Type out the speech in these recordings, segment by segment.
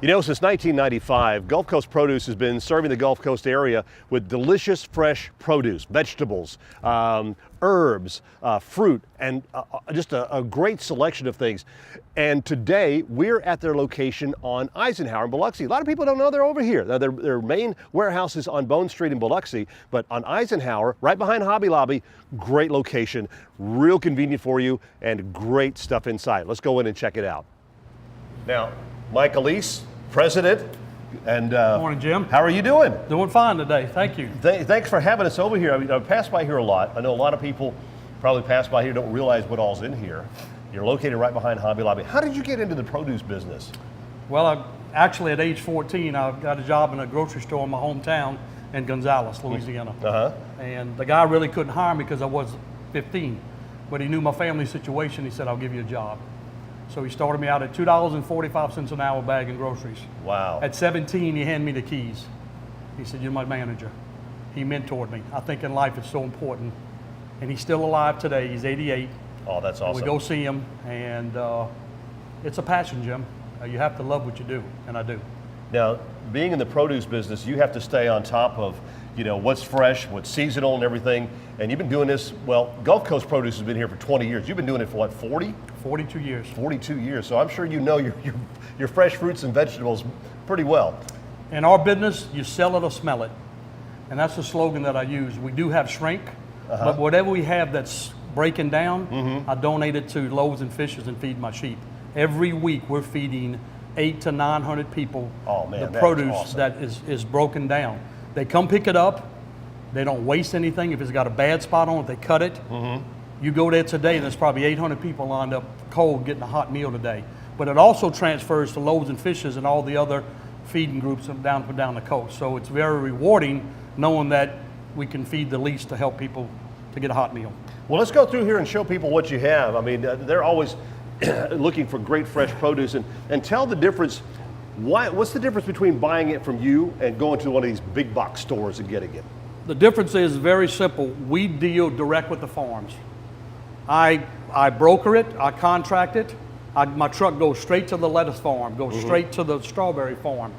You know, since 1995, Gulf Coast Produce has been serving the Gulf Coast area with delicious fresh produce, vegetables, herbs, fruit, and just a great selection of things. And today, we're at their location on Eisenhower in Biloxi. A lot of people don't know they're over here. Now, their main warehouse is on Bone Street in Biloxi, but on Eisenhower, right behind Hobby Lobby, great location, real convenient for you, and great stuff inside. Let's go in and check it out. Now, Mike Elise, President, and morning, Jim. How are you doing? Doing fine today. Thank you. Thanks for having us over here. I mean, I've passed by here a lot. I know a lot of people probably pass by here, don't realize what all's in here. You're located right behind Hobby Lobby. How did you get into the produce business? Well, actually at age 14, I got a job in a grocery store in my hometown in Gonzales, Louisiana. And the guy really couldn't hire me because I was 15, but he knew my family situation. He said, I'll give you a job. So he started me out at $2.45 an hour bagging groceries. Wow. At 17, he handed me the keys. He said, you're my manager. He mentored me. I think in life it's so important. And he's still alive today. He's 88. Oh, that's awesome. We go see him, and it's a passion, Jim. You have to love what you do, and I do. Now, being in the produce business, you have to stay on top of, you know, what's fresh, what's seasonal and everything. And you've been doing this, well, Gulf Coast Produce has been here for 20 years. You've been doing it for what, 40? 42 years. 42 years. So I'm sure you know your fresh fruits and vegetables pretty well. In our business, you sell it or smell it. And that's the slogan that I use. We do have shrink, but whatever we have that's breaking down, I donate it to Loaves and Fishes and feed my sheep. Every week we're feeding 800 to 900 people the produce awesome. That is broken down. They come pick it up. They don't waste anything. If it's got a bad spot on it, they cut it. You go there today, and there's probably 800 people lined up cold getting a hot meal today. But it also transfers to Loaves and Fishes and all the other feeding groups down the coast. So it's very rewarding knowing that we can feed the least to help people to get a hot meal. Well, let's go through here and show people what you have. I mean, they're always looking for great fresh produce, and tell the difference. What's the difference between buying it from you and going to one of these big box stores and getting it? The difference is very simple. We deal direct with the farms. I broker it, I contract it. My truck goes straight to the lettuce farm, goes straight to the strawberry farm.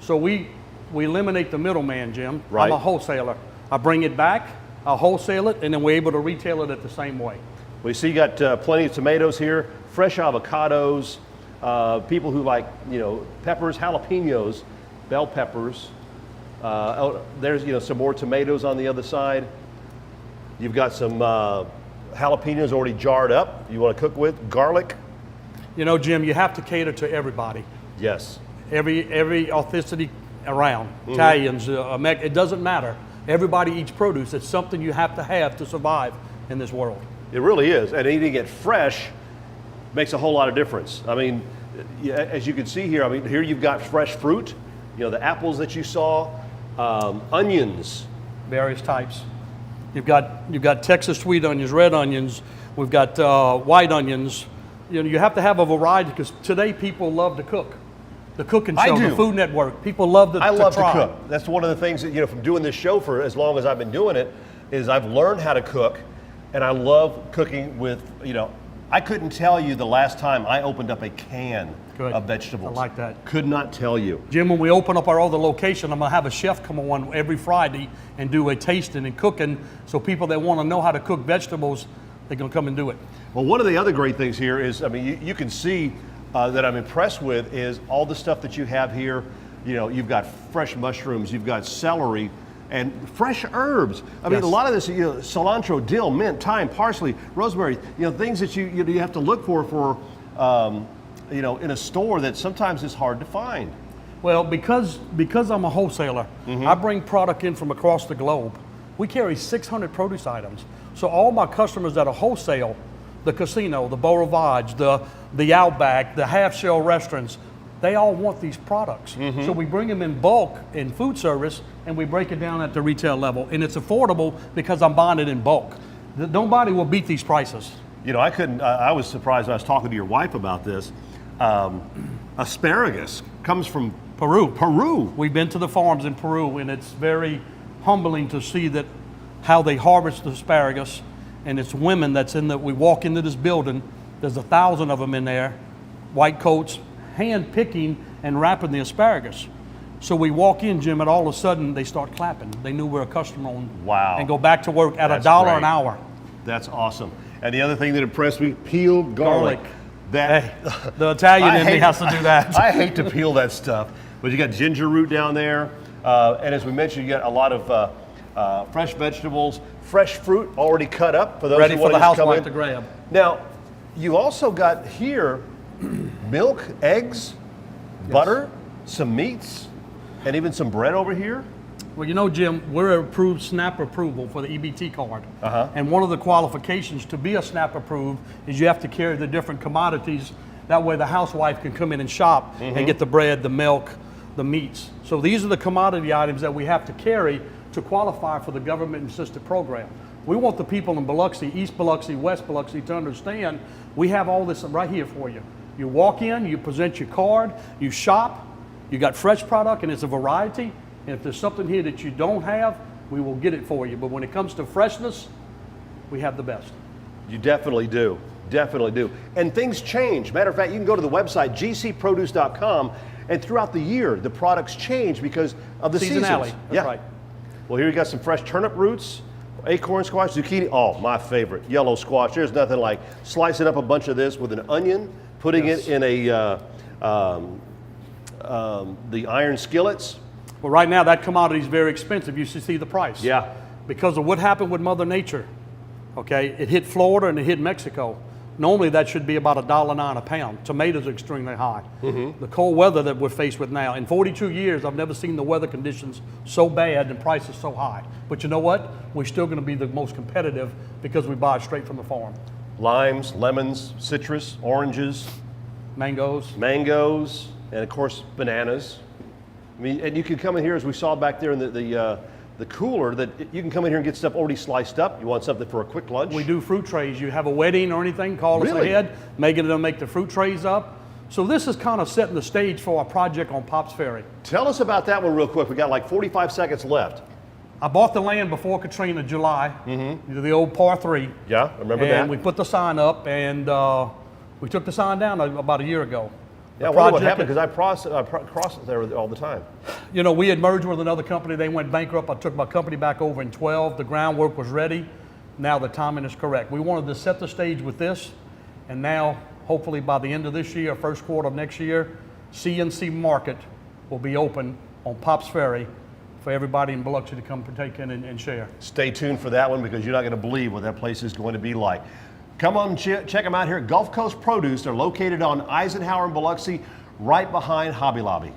So we eliminate the middleman, Jim. Right. I'm a wholesaler. I bring it back, I wholesale it, and then we're able to retail it the same way. We see you got plenty of tomatoes here, fresh avocados, people who like, you know, peppers, jalapenos, bell peppers. There's, you know, some more tomatoes on the other side. You've got some jalapenos already jarred up you want to cook with, garlic. You know, Jim, you have to cater to everybody. Yes. Every ethnicity around, Italians, it doesn't matter. Everybody eats produce. It's something you have to survive in this world. It really is, and eating it fresh makes a whole lot of difference. I mean, as you can see here, I mean, here you've got fresh fruit, you know, the apples that you saw, onions. Various types. You've got Texas sweet onions, red onions, we've got white onions. You know, you have to have a variety because today people love to cook. The cooking show, the Food Network, people love to try. I love to cook. That's one of the things that, you know, from doing this show for as long as I've been doing it, is I've learned how to cook, and I love cooking with, you know, I couldn't tell you the last time I opened up a can of vegetables. I like that. Could not tell you. Jim, when we open up our other location, I'm going to have a chef come on every Friday and do a tasting and cooking, so people that want to know how to cook vegetables, they're going to come and do it. Well, one of the other great things here is, I mean, you can see that I'm impressed with is all the stuff that you have here. You know, you've got fresh mushrooms, you've got celery, and fresh herbs. I mean, a lot of this, you know, cilantro, dill, mint, thyme, parsley, rosemary, you know, things that you have to look for you know, in a store that sometimes is hard to find. Well, because I'm a wholesaler, I bring product in from across the globe. We carry 600 produce items. So all my customers that are wholesale, the casino, the Beau Rivage, the Outback, the half-shell restaurants, they all want these products. So we bring them in bulk in food service, and we break it down at the retail level. And it's affordable because I'm buying it in bulk. Nobody will beat these prices. You know, I was surprised when I was talking to your wife about this. Asparagus comes from Peru. We've been to the farms in Peru, and it's very humbling to see that how they harvest the asparagus. And it's women we walk into this building, there's 1,000 of them in there, white coats, hand picking and wrapping the asparagus. So we walk in, Jim, and all of a sudden they start clapping. They knew we were a customer on, wow, and go back to work at That's $1 great. an hour. That's awesome. And the other thing that impressed me, peeled garlic. That Hey, the Italian in me has to do that. I hate to peel that stuff, but you got ginger root down there, and as we mentioned, you got a lot of fresh vegetables, fresh fruit already cut up for those Ready who for want the to just come housewife in. to grab. Now, you also got here milk, eggs, butter, some meats, and even some bread over here. Well, you know, Jim, we're approved SNAP approval for the EBT card. Uh-huh. And one of the qualifications to be a SNAP approved is you have to carry the different commodities. That way the housewife can come in and shop and get the bread, the milk, the meats. So these are the commodity items that we have to carry to qualify for the government assisted program. We want the people in Biloxi, East Biloxi, West Biloxi to understand we have all this right here for you. You walk in, you present your card, you shop, you got fresh product, and it's a variety. And if there's something here that you don't have, we will get it for you. But when it comes to freshness, we have the best. You definitely do. Definitely do. And things change. Matter of fact, you can go to the website, gcproduce.com, and throughout the year, the products change because of the Seasonality. seasons. That's right. Well, here you got some fresh turnip roots, acorn squash, zucchini. Oh, my favorite, yellow squash. There's nothing like slicing up a bunch of this with an onion, putting it in a the iron skillets. Well, right now, that commodity is very expensive. You should see the price. Yeah. Because of what happened with Mother Nature. Okay, it hit Florida and it hit Mexico. Normally, that should be about $1.09 a pound. Tomatoes are extremely high. The cold weather that we're faced with now. In 42 years, I've never seen the weather conditions so bad and prices so high. But you know what? We're still going to be the most competitive because we buy straight from the farm. Limes, lemons, citrus, oranges, Mangoes. and of course, bananas. I mean, and you can come in here, as we saw back there in the cooler, that you can come in here and get stuff already sliced up. You want something for a quick lunch? We do fruit trays. You have a wedding or anything, call us Really? ahead. Megan will make the fruit trays up. So this is kind of setting the stage for our project on Pops Ferry. Tell us about that one real quick. We got like 45 seconds left. I bought the land before Katrina, July, the old par 3. Yeah, I remember And that. we put the sign up, and we took the sign down about a year ago. Yeah, I The wonder what project- happened because I cross it there all the time. You know, we had merged with another company. They went bankrupt. I took my company back over in 12. The groundwork was ready. Now the timing is correct. We wanted to set the stage with this, and now, hopefully by the end of this year, first quarter of next year, CNC Market will be open on Pops Ferry for everybody in Biloxi to come partake in and share. Stay tuned for that one because you're not going to believe what that place is going to be like. Come on, check them out here at Gulf Coast Produce. They're located on Eisenhower in Biloxi, right behind Hobby Lobby.